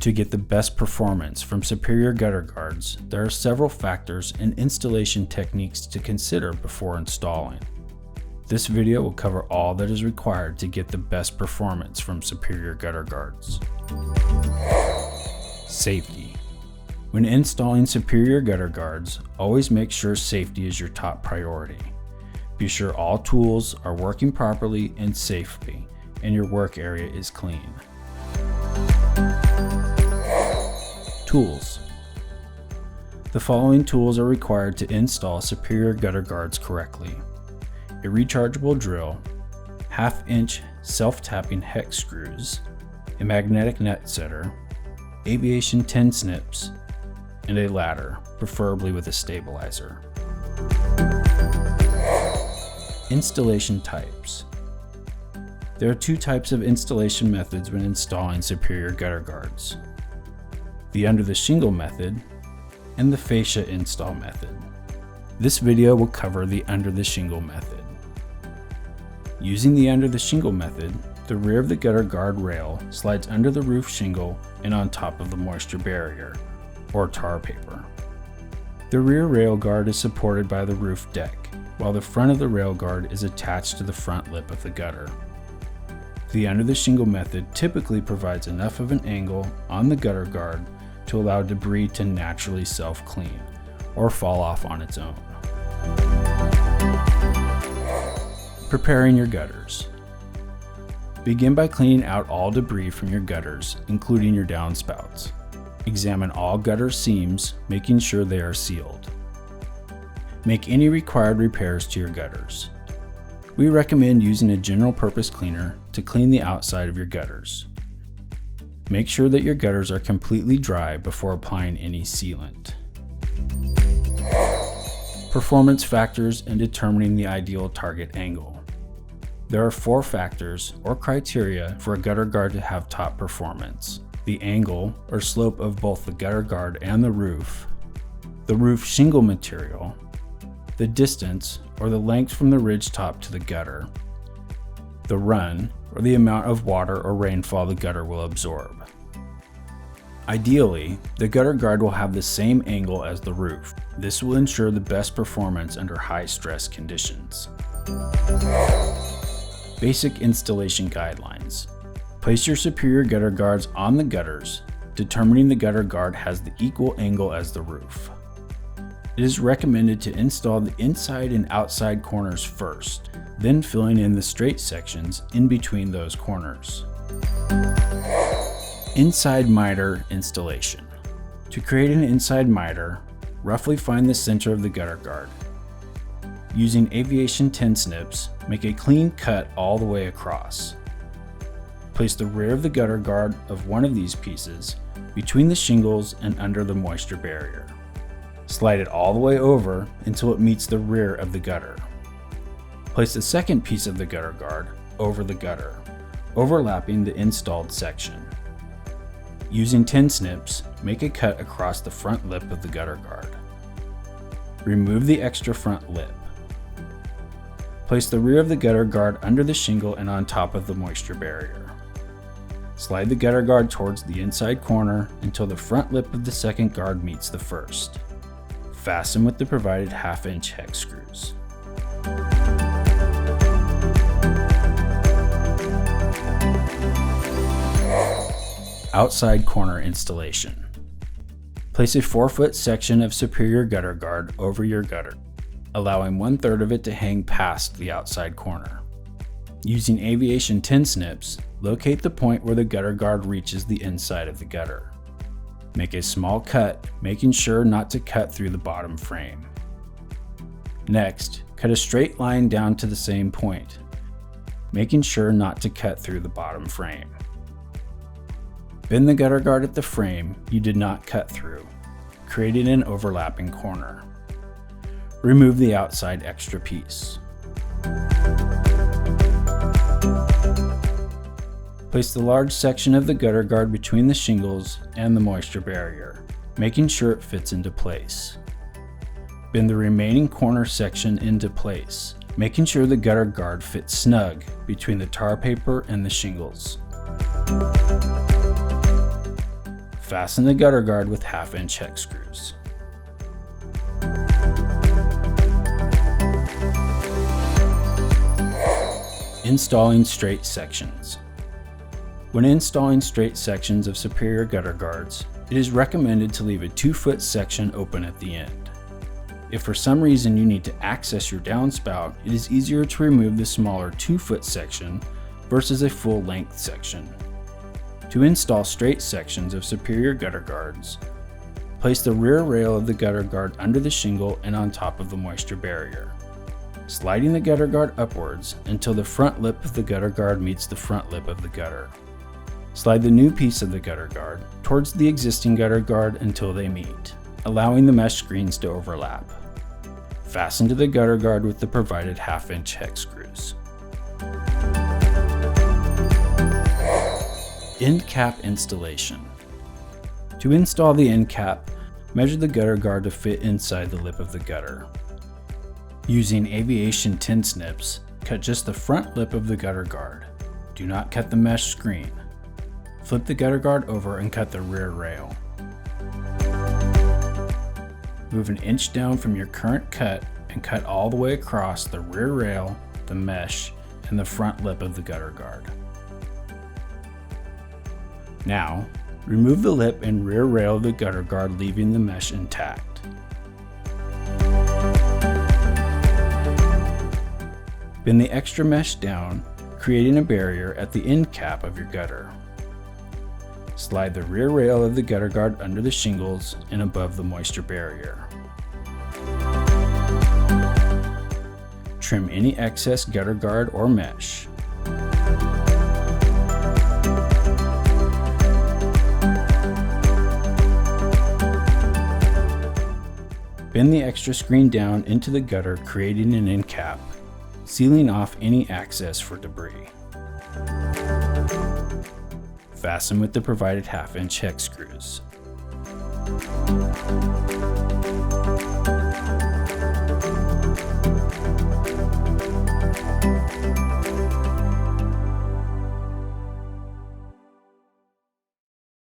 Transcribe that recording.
To get the best performance from superior gutter guards, there are several factors and installation techniques to consider before installing. This video will cover all that is required to get the best performance from superior gutter guards. Safety. When installing superior gutter guards, always make sure safety is your top priority. Be sure all tools are working properly and safely, and your work area is clean. Tools. The following tools are required to install superior gutter guards correctly: a rechargeable drill, 1/2-inch self-tapping hex screws, a magnetic nut setter, aviation tin snips, and a ladder, preferably with a stabilizer. Installation types. There are two types of installation methods when installing superior gutter guards: the under the shingle method and the fascia install method. This video will cover the under the shingle method. Using the under the shingle method, the rear of the gutter guard rail slides under the roof shingle and on top of the moisture barrier, or tar paper. The rear rail guard is supported by the roof deck, while the front of the rail guard is attached to the front lip of the gutter. The under the shingle method typically provides enough of an angle on the gutter guard to allow debris to naturally self-clean or fall off on its own. Preparing your gutters. Begin by cleaning out all debris from your gutters, including your downspouts. Examine all gutter seams, making sure they are sealed. Make any required repairs to your gutters. We recommend using a general purpose cleaner to clean the outside of your gutters. Make sure that your gutters are completely dry before applying any sealant. Performance factors in determining the ideal target angle. There are 4 factors or criteria for a gutter guard to have top performance: the angle or slope of both the gutter guard and the roof shingle material, the distance or the length from the ridge top to the gutter, the run or the amount of water or rainfall the gutter will absorb. Ideally, the gutter guard will have the same angle as the roof. This will ensure the best performance under high stress conditions. Basic installation guidelines. Place your superior gutter guards on the gutters, determining the gutter guard has the equal angle as the roof. It is recommended to install the inside and outside corners first, then filling in the straight sections in between those corners. Inside miter installation. To create an inside miter, roughly find the center of the gutter guard. Using aviation tin snips, make a clean cut all the way across. Place the rear of the gutter guard of one of these pieces between the shingles and under the moisture barrier. Slide it all the way over until it meets the rear of the gutter. Place the second piece of the gutter guard over the gutter, overlapping the installed section. Using tin snips, make a cut across the front lip of the gutter guard. Remove the extra front lip. Place the rear of the gutter guard under the shingle and on top of the moisture barrier. Slide the gutter guard towards the inside corner until the front lip of the second guard meets the first. Fasten with the provided 1/2-inch hex screws. Outside corner installation. Place a 4-foot section of superior gutter guard over your gutter, allowing 1/3 of it to hang past the outside corner. Using aviation tin snips, locate the point where the gutter guard reaches the inside of the gutter. Make a small cut, making sure not to cut through the bottom frame. Next, cut a straight line down to the same point, making sure not to cut through the bottom frame. Bend the gutter guard at the frame you did not cut through, creating an overlapping corner. Remove the outside extra piece. Place the large section of the gutter guard between the shingles and the moisture barrier, making sure it fits into place. Bend the remaining corner section into place, making sure the gutter guard fits snug between the tar paper and the shingles. Fasten the gutter guard with 1/2-inch hex screws. Installing straight sections. When installing straight sections of superior gutter guards, it is recommended to leave a 2-foot section open at the end. If for some reason you need to access your downspout, it is easier to remove the smaller 2-foot section versus a full-length section. To install straight sections of superior gutter guards, place the rear rail of the gutter guard under the shingle and on top of the moisture barrier, sliding the gutter guard upwards until the front lip of the gutter guard meets the front lip of the gutter. Slide the new piece of the gutter guard towards the existing gutter guard until they meet, allowing the mesh screens to overlap. Fasten to the gutter guard with the provided 1/2-inch hex screws. End cap installation. To install the end cap, measure the gutter guard to fit inside the lip of the gutter. Using aviation tin snips, cut just the front lip of the gutter guard. Do not cut the mesh screen. Flip the gutter guard over and cut the rear rail. Move an inch down from your current cut and cut all the way across the rear rail, the mesh, and the front lip of the gutter guard. Now, remove the lip and rear rail of the gutter guard, leaving the mesh intact. Bend the extra mesh down, creating a barrier at the end cap of your gutter. Slide the rear rail of the gutter guard under the shingles and above the moisture barrier. Trim any excess gutter guard or mesh. Bend the extra screen down into the gutter, creating an end cap, sealing off any access for debris. Fasten with the provided 1/2-inch hex screws.